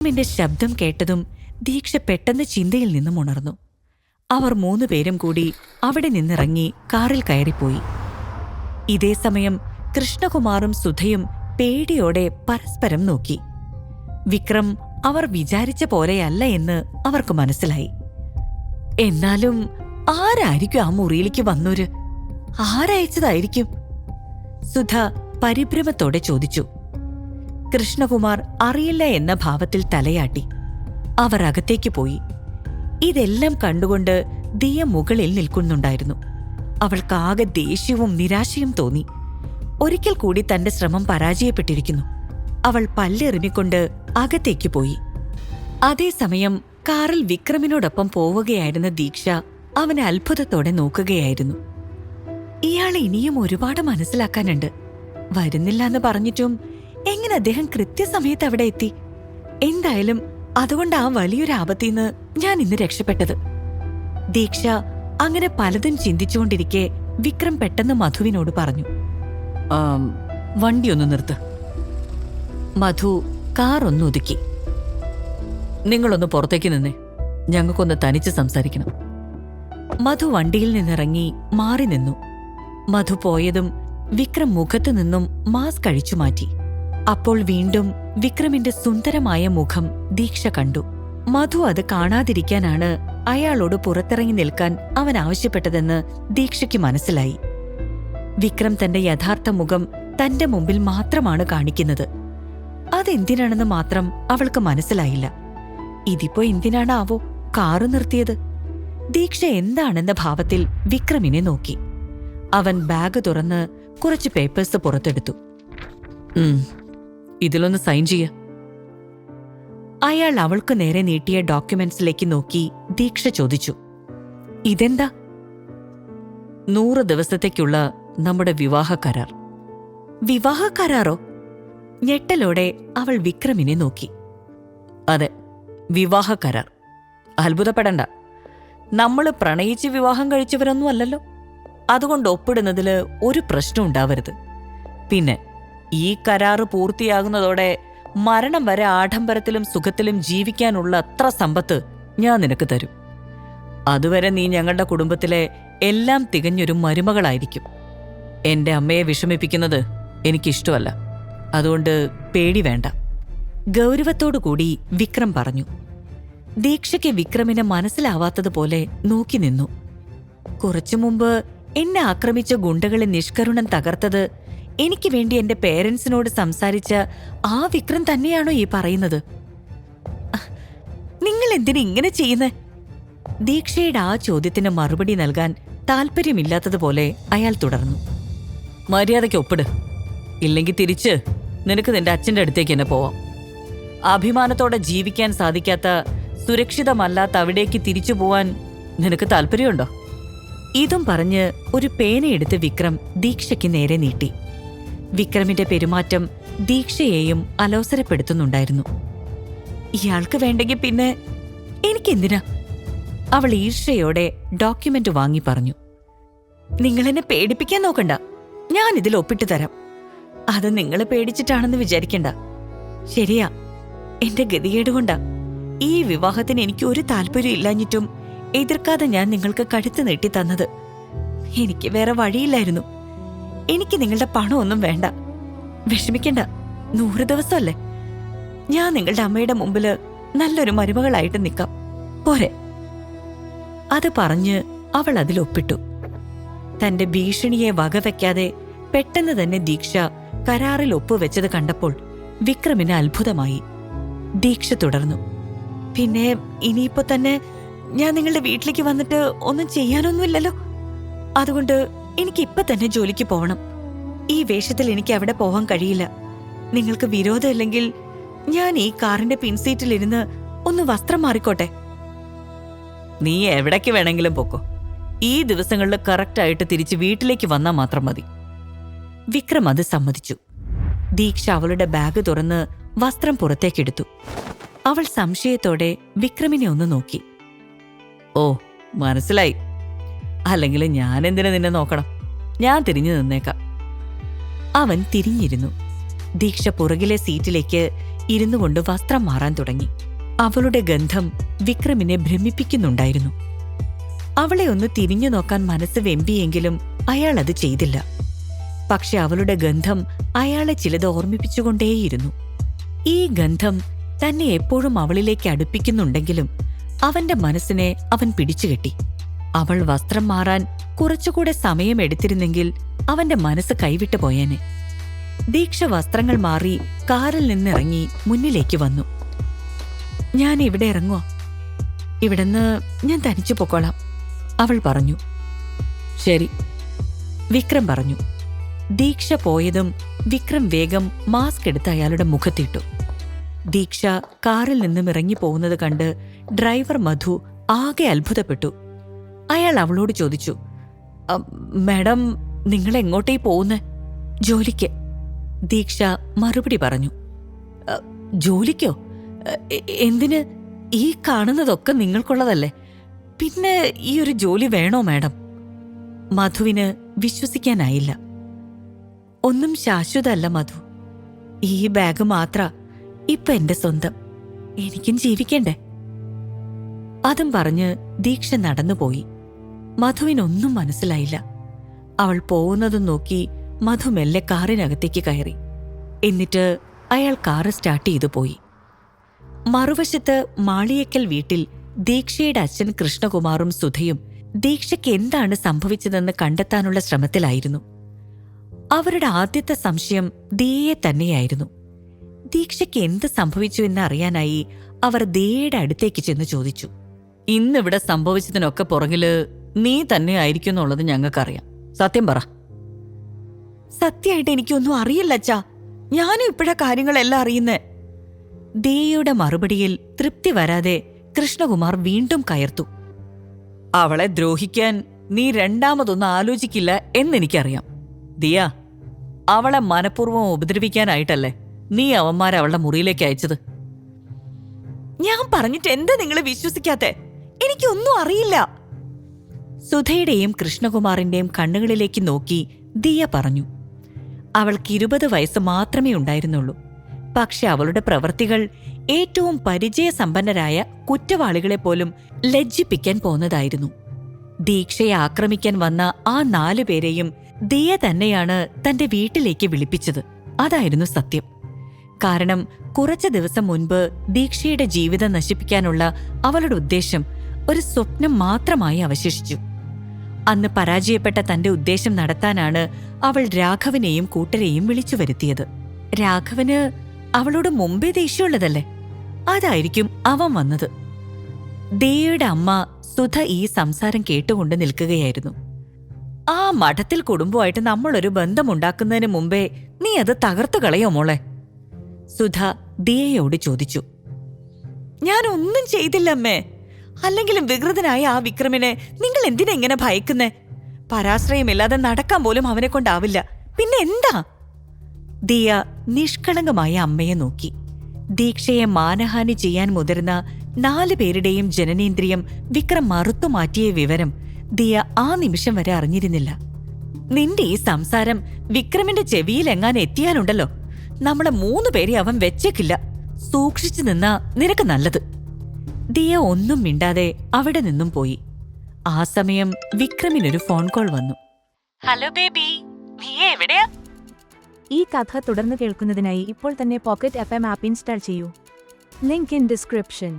വിക്രമിന്റെ ശബ്ദം കേട്ടതും ദീക്ഷ പെട്ടെന്ന് ചിന്തയിൽ നിന്നും ഉണർന്നു. അവർ 3 പേരും കൂടി അവിടെ നിന്നിറങ്ങി കാറിൽ കയറിപ്പോയി. ഇതേസമയം കൃഷ്ണകുമാറും സുധയും പേടിയോടെ പരസ്പരം നോക്കി. വിക്രം അവർ വിചാരിച്ച പോലെയല്ല എന്ന് അവർക്ക് മനസ്സിലായി. എന്നാലും ആരായിരിക്കും ആ മുറിയിലേക്ക് വന്നോര്? ആരയച്ചതായിരിക്കും? സുധ പരിഭ്രമത്തോടെ ചോദിച്ചു. കൃഷ്ണകുമാർ അറിയില്ല എന്ന ഭാവത്തിൽ തലയാട്ടി. അവർ അകത്തേക്ക് പോയി. ഇതെല്ലാം കണ്ടുകൊണ്ട് ദിയ മുകളിൽ നിൽക്കുന്നുണ്ടായിരുന്നു. അവൾക്കാകെ ദേഷ്യവും നിരാശയും തോന്നി. ഒരിക്കൽ കൂടി തന്റെ ശ്രമം പരാജയപ്പെട്ടിരിക്കുന്നു. അവൾ പല്ലെറിഞ്ഞുകൊണ്ട് അകത്തേക്ക് പോയി. അതേസമയം കാറിൽ വിക്രമിനോടൊപ്പം പോവുകയായിരുന്ന ദീക്ഷ അവനെ അത്ഭുതത്തോടെ നോക്കുകയായിരുന്നു. ഇയാളെ ഇനിയും ഒരുപാട് മനസ്സിലാക്കാനുണ്ട്. വരുന്നില്ല എന്ന് പറഞ്ഞിട്ടും എങ്ങനെ അദ്ദേഹം കൃത്യസമയത്ത് അവിടെ എത്തി? എന്തായാലും അതുകൊണ്ട് ആ വലിയൊരു ആപത്തിന്ന് ഞാൻ ഇന്ന് രക്ഷപ്പെട്ടത്. ദീക്ഷ അങ്ങനെ പലതും ചിന്തിച്ചുകൊണ്ടിരിക്കെ വിക്രം പെട്ടെന്ന് മധുവിനോട് പറഞ്ഞു, വണ്ടിയൊന്ന് നിർത്ത്. മധു കാർ ഒന്ന് ഒതുക്കി. നിങ്ങളൊന്ന് പുറത്തേക്ക് നിന്നേ, ഞങ്ങൾക്കൊന്ന് തനിച്ച് സംസാരിക്കണം. മധു വണ്ടിയിൽ നിന്നിറങ്ങി മാറി നിന്നു. മധു പോയതും വിക്രം മുഖത്തു നിന്നും മാസ്ക് അഴിച്ചു മാറ്റി. അപ്പോൾ വീണ്ടും വിക്രമിന്റെ സുന്ദരമായ മുഖം ദീക്ഷ കണ്ടു. മധു അത് കാണാതിരിക്കാനാണ് അയാളോട് പുറത്തിറങ്ങി നിൽക്കാൻ അവൻ ആവശ്യപ്പെട്ടതെന്ന് ദീക്ഷയ്ക്ക് മനസ്സിലായി. വിക്രം തന്റെ യഥാർത്ഥ മുഖം തന്റെ മുമ്പിൽ മാത്രമാണ് കാണിക്കുന്നത്. അതെന്തിനാണെന്ന് മാത്രം അവൾക്ക് മനസ്സിലായില്ല. ഇതിപ്പോ എന്തിനാണാവോ കാറ് നിർത്തിയത്? ദീക്ഷ എന്താണെന്ന ഭാവത്തിൽ വിക്രമിനെ നോക്കി. അവൻ ബാഗ് തുറന്ന് കുറച്ച് പേപ്പേഴ്സ് പുറത്തെടുത്തു. ഇതിലൊന്ന് സൈൻ ചെയ്യ. അയാൾ അവൾക്ക് നേരെ നീട്ടിയ ഡോക്യുമെന്റ്സിലേക്ക് നോക്കി ദീക്ഷ ചോദിച്ചു, ഇതെന്താ? 100 ദിവസത്തേക്കുള്ള നമ്മുടെ വിവാഹ കരാർ. വിവാഹ കരാറോ? ഞെട്ടലോടെ അവൾ വിക്രമിനെ നോക്കി. അതെ, വിവാഹ കരാർ. അത്ഭുതപ്പെടണ്ട, നമ്മള് പ്രണയിച്ച് വിവാഹം കഴിച്ചവരൊന്നും അല്ലല്ലോ. അതുകൊണ്ട് ഒപ്പിടുന്നതില് ഒരു പ്രശ്നം ഉണ്ടാവരുത്. പിന്നെ ഈ കരാറ് പൂർത്തിയാകുന്നതോടെ മരണം വരെ ആഡംബരത്തിലും സുഖത്തിലും ജീവിക്കാനുള്ള അത്ര സമ്പത്ത് ഞാൻ നിനക്ക് തരും. അതുവരെ നീ ഞങ്ങളുടെ കുടുംബത്തിലെ എല്ലാം തികഞ്ഞൊരു മരുമകളായിരിക്കും. എന്റെ അമ്മയെ വിഷമിപ്പിക്കുന്നത് എനിക്കിഷ്ടമല്ല. അതുകൊണ്ട് പേടി വേണ്ട. ഗൗരവത്തോടുകൂടി വിക്രം പറഞ്ഞു. ദീക്ഷയ്ക്ക് വിക്രമിനെ മനസ്സിലാവാത്തതുപോലെ നോക്കി നിന്നു. കുറച്ചു മുമ്പ് എന്നെ ആക്രമിച്ച ഗുണ്ടകളെ നിഷ്കരുണം തകർത്തത് എനിക്ക് വേണ്ടി എന്റെ പേരൻസിനോട് സംസാരിച്ച ആ വിക്രം തന്നെയാണോ ഈ പറയുന്നത്? നിങ്ങൾ എന്തിനാ ഇങ്ങനെ ചെയ്യുന്നേ? ദീക്ഷയുടെ ആ ചോദ്യത്തിന് മറുപടി നൽകാൻ താല്പര്യമില്ലാത്തതുപോലെ അയാൾ തുടർന്നു. മര്യാദയ്ക്ക് ഒപ്പിട്, ഇല്ലെങ്കിൽ തിരിച്ച് നിനക്ക് നിന്റെ അച്ഛൻ്റെ അടുത്തേക്ക് തന്നെ പോവാം. അഭിമാനത്തോടെ ജീവിക്കാൻ സാധിക്കാത്ത, സുരക്ഷിതമല്ലാത്ത അവിടേക്ക് തിരിച്ചു പോവാൻ നിനക്ക് താല്പര്യമുണ്ടോ? ഇതും പറഞ്ഞ് ഒരു പേനയെടുത്ത് വിക്രം ദീക്ഷയ്ക്ക് നേരെ നീട്ടി. വിക്രമിന്റെ പെരുമാറ്റം ദീക്ഷയെയും അലോസരപ്പെടുത്തുന്നുണ്ടായിരുന്നു. ഇയാൾക്ക് വേണ്ടെങ്കിൽ പിന്നെ എനിക്കെന്തിനാ? അവൾ ഈർഷ്യയോടെ ഡോക്യുമെന്റ് വാങ്ങി പറഞ്ഞു. നിങ്ങളെന്നെ പേടിപ്പിക്കാൻ നോക്കണ്ട, ഞാൻ ഇതിൽ ഒപ്പിട്ട് തരാം. അത് നിങ്ങളെ പേടിച്ചിട്ടാണെന്ന് വിചാരിക്കണ്ട. ശരിയാ, എന്റെ ഗതികേടുകൊണ്ടാ ഈ വിവാഹത്തിന് എനിക്ക് ഒരു താല്പര്യം ഇല്ലാഞ്ഞിട്ടും എതിർക്കാതെ ഞാൻ നിങ്ങൾക്ക് കഴുത്ത് നീട്ടി തന്നത്. എനിക്ക് വേറെ വഴിയില്ലായിരുന്നു. എനിക്ക് നിങ്ങളുടെ പണമൊന്നും വേണ്ട. വിഷമിക്കണ്ട, 100 ദിവസമല്ലേ. ഞാൻ നിങ്ങളുടെ അമ്മയുടെ മുമ്പില് നല്ലൊരു മരുമകളായിട്ട് നിൽക്കാം, പോരെ? അത് പറഞ്ഞ് അവൾ അതിലൊപ്പിട്ടു. തന്റെ ഭീഷണിയെ വകവെക്കാതെ പെട്ടെന്ന് തന്നെ ദീക്ഷ കരാറിൽ ഒപ്പുവെച്ചത് കണ്ടപ്പോൾ വിക്രമിന് അത്ഭുതമായി. ദീക്ഷ തുടർന്നു. പിന്നെ ഇനിയിപ്പോ തന്നെ ഞാൻ നിങ്ങളുടെ വീട്ടിലേക്ക് വന്നിട്ട് ഒന്നും ചെയ്യാനൊന്നുമില്ലല്ലോ. അതുകൊണ്ട് എനിക്ക് ഇപ്പൊ തന്നെ ജോലിക്ക് പോകണം. ഈ വേഷത്തിൽ എനിക്ക് അവിടെ പോവാൻ കഴിയില്ല. നിങ്ങൾക്ക് വിരോധമില്ലെങ്കിൽ ഞാൻ ഈ കാറിന്റെ പിൻസീറ്റിലിരുന്ന് ഒന്ന് വസ്ത്രം മാറിക്കോട്ടെ. നീ എവിടേക്ക് വേണമെങ്കിലും പൊക്കോ. ഈ ദിവസങ്ങളിൽ കറക്റ്റായിട്ട് തിരിച്ച് വീട്ടിലേക്ക് വന്നാൽ മാത്രം മതി. വിക്രം അത് സമ്മതിച്ചു. ദീക്ഷ അവളുടെ ബാഗ് തുറന്ന് വസ്ത്രം പുറത്തേക്കെടുത്തു. അവൾ സംശയത്തോടെ വിക്രമിനെ ഒന്ന് നോക്കി. ഓ, മനസ്സിലായി. അല്ലെങ്കിൽ ഞാൻ എന്തിനു നിന്നെ നോക്കണം? ഞാൻ തിരിഞ്ഞു നിന്നേക്കാം. അവൻ തിരിഞ്ഞിരുന്നു. ദീക്ഷ പുറകിലെ സീറ്റിലേക്ക് ഇരുന്നു കൊണ്ട് വസ്ത്രം മാറാൻ തുടങ്ങി. അവളുടെ ഗന്ധം വിക്രമിനെ ഭ്രമിപ്പിക്കുന്നുണ്ടായിരുന്നു. അവളെ ഒന്ന് തിരിഞ്ഞു നോക്കാൻ മനസ്സ് വെമ്പിയെങ്കിലും അയാൾ അത് ചെയ്തില്ല. പക്ഷെ അവളുടെ ഗന്ധം അയാളെ ചിലത് ഓർമ്മിപ്പിച്ചുകൊണ്ടേയിരുന്നു. ഈ ഗന്ധം തന്നെ എപ്പോഴും അവളിലേക്ക് അടുപ്പിക്കുന്നുണ്ടെങ്കിലും അവന്റെ മനസ്സിനെ അവൻ പിടിച്ചുകെട്ടി. അവൾ വസ്ത്രം മാറാൻ കുറച്ചുകൂടെ സമയമെടുത്തിരുന്നെങ്കിൽ അവന്റെ മനസ്സ് കൈവിട്ടു പോയേനെ. ദീക്ഷ വസ്ത്രങ്ങൾ മാറി കാറിൽ നിന്നിറങ്ങി മുന്നിലേക്ക് വന്നു. ഞാൻ ഇവിടെ ഇറങ്ങുക, ഇവിടുന്ന് ഞാൻ തനിച്ചു പൊക്കോളാം, അവൾ പറഞ്ഞു. ശരി, വിക്രം പറഞ്ഞു. ദീക്ഷ പോയതും വിക്രം വേഗം മാസ്ക് എടുത്ത് അയാളുടെ മുഖത്തിട്ടു. ദീക്ഷ കാറിൽ നിന്നും ഇറങ്ങി പോകുന്നത് കണ്ട് ഡ്രൈവർ മധു ആകെ അത്ഭുതപ്പെട്ടു. അയാൾ അവളോട് ചോദിച്ചു, മാഡം, നിങ്ങൾ എങ്ങോട്ടേ പോകുന്നേ? ജോലിക്ക്, ദീക്ഷ മറുപടി പറഞ്ഞു. ജോലിക്കോ? എന്തിന്? ഈ കാണുന്നതൊക്കെ നിങ്ങൾക്കുള്ളതല്ലേ, പിന്നെ ഈ ഒരു ജോലി വേണോ മാഡം? മധുവിന് വിശ്വസിക്കാനായില്ല. ഒന്നും ശാശ്വതമല്ല മധു, ഈ ബാഗ് മാത്ര ഇപ്പൊ എന്റെ സ്വന്തം, എനിക്കും ജീവിക്കണ്ടേ? അതും പറഞ്ഞ് ദീക്ഷ നടന്നുപോയി. മധുവിനൊന്നും മനസ്സിലായില്ല. അവൾ പോകുന്നതും നോക്കി മധു മെല്ലെ കാറിനകത്തേക്ക് കയറി. എന്നിട്ട് അയാൾ കാറ് സ്റ്റാർട്ട് ചെയ്തു പോയി. മറുവശത്ത് മാളിയേക്കൽ വീട്ടിൽ ദീക്ഷയുടെ അച്ഛൻ കൃഷ്ണകുമാറും സുധയും ദീക്ഷയ്ക്ക് എന്താണ് സംഭവിച്ചതെന്ന് കണ്ടെത്താനുള്ള ശ്രമത്തിലായിരുന്നു. അവരുടെ ആദ്യത്തെ സംശയം ദിയയെ തന്നെയായിരുന്നു. ദീക്ഷയ്ക്ക് എന്ത് സംഭവിച്ചു എന്ന് അറിയാനായി അവർ ദിയയുടെ അടുത്തേക്ക് ചെന്ന് ചോദിച്ചു. ഇന്നിവിടെ സംഭവിച്ചതിനൊക്കെ പുറകില് നീ തന്നെ ആയിരിക്കും എന്നുള്ളത് ഞങ്ങൾക്കറിയാം, സത്യം പറ. സത്യമായിട്ട് എനിക്കൊന്നും അറിയില്ല അച്ഛാ, ഞാനും ഇപ്പോഴാ കാര്യങ്ങളെല്ലാം അറിയുന്നേ. ദിയയുടെ മറുപടിയിൽ തൃപ്തി വരാതെ കൃഷ്ണകുമാർ വീണ്ടും കയർത്തു. അവളെ ദ്രോഹിക്കാൻ നീ രണ്ടാമതൊന്നും ആലോചിക്കില്ല എന്നെനിക്കറിയാം. ദിയ, അവളെ മനഃപൂർവ്വം ഉപദ്രവിക്കാനായിട്ടല്ലേ നീ അവന്മാരെ അവളുടെ മുറിയിലേക്ക് അയച്ചത്? ഞാൻ പറഞ്ഞിട്ട് എന്താ നിങ്ങൾ വിശ്വസിക്കാത്തെ? എനിക്കൊന്നും അറിയില്ല. സുധയുടെയും കൃഷ്ണകുമാറിന്റെയും കണ്ണുകളിലേക്ക് നോക്കി ദിയ പറഞ്ഞു. അവൾക്ക് 20 വയസ്സ് മാത്രമേ ഉണ്ടായിരുന്നുള്ളൂ. പക്ഷെ അവളുടെ പ്രവൃത്തികൾ ഏറ്റവും പരിചയസമ്പന്നരായ കുറ്റവാളികളെപ്പോലും ലജ്ജിപ്പിക്കാൻ പോന്നതായിരുന്നു. ദീക്ഷയെ ആക്രമിക്കാൻ വന്ന ആ 4 പേരെയും ദിയ തന്നെയാണ് തന്റെ വീട്ടിലേക്ക് വിളിപ്പിച്ചത്. അതായിരുന്നു സത്യം. കാരണം കുറച്ചു ദിവസം മുൻപ് ദീക്ഷയുടെ ജീവിതം നശിപ്പിക്കാനുള്ള അവളുടെ ഉദ്ദേശം ഒരു സ്വപ്നം മാത്രമായി അവശേഷിച്ചു. അന്ന് പരാജയപ്പെട്ട തന്റെ ഉദ്ദേശം നടത്താനാണ് അവൾ രാഘവനെയും കൂട്ടരെയും വിളിച്ചു വരുത്തിയത്. രാഘവന് അവളോട് മുമ്പേ ദേഷ്യമുള്ളതല്ലേ, അതായിരിക്കും അവൻ വന്നത്. ദിയയുടെ അമ്മ സുധ ഈ സംസാരം കേട്ടുകൊണ്ട് നിൽക്കുകയായിരുന്നു. ആ മഠത്തിൽ കുടുംബമായിട്ട് നമ്മളൊരു ബന്ധമുണ്ടാക്കുന്നതിന് മുമ്പേ നീ അത് തകർത്തു കളയോ മോളെ? സുധ ദിയയോട് ചോദിച്ചു. ഞാനൊന്നും ചെയ്തില്ലമ്മേ. അല്ലെങ്കിലും വികൃതനായ ആ വിക്രമിനെ നിങ്ങൾ എന്തിനാ ഇങ്ങനെ ഭയക്കുന്നേ? പരാശ്രയമില്ലാതെ നടക്കാൻ പോലും അവനെ കൊണ്ടാവില്ല, പിന്നെ എന്താ? ദിയ നിഷ്കളങ്കമായ അമ്മയെ നോക്കി. ദീക്ഷയെ മാനഹാനി ചെയ്യാൻ മുതിർന്ന 4 പേരുടെയും ജനനേന്ദ്രിയം വിക്രം മറുത്തുമാറ്റിയ വിവരം ദിയ ആ നിമിഷം വരെ അറിഞ്ഞിരുന്നില്ല. നിന്റെ ഈ സംസാരം വിക്രമിന്റെ ചെവിയിലെങ്ങാൻ എത്തിയാലുണ്ടല്ലോ, നമ്മളെ 3 പേരെ അവൻ വെച്ചേക്കില്ല. സൂക്ഷിച്ചു നിന്നാ നിനക്ക് നല്ലത്. ദിയ ഒന്നും മിണ്ടാതെ അവിടെ നിന്നും പോയി. ആ സമയം വിക്രമിനൊരു ഫോൺ കോൾ വന്നു. ഹലോ ബേബി, നീ എവിടെയാ? ഈ കഥ തുടർന്ന് കേൾക്കുന്നതിനായി ഇപ്പോൾ തന്നെ പോക്കറ്റ് FM ആപ്പ് ഇൻസ്റ്റാൾ ചെയ്യൂ. Link in description.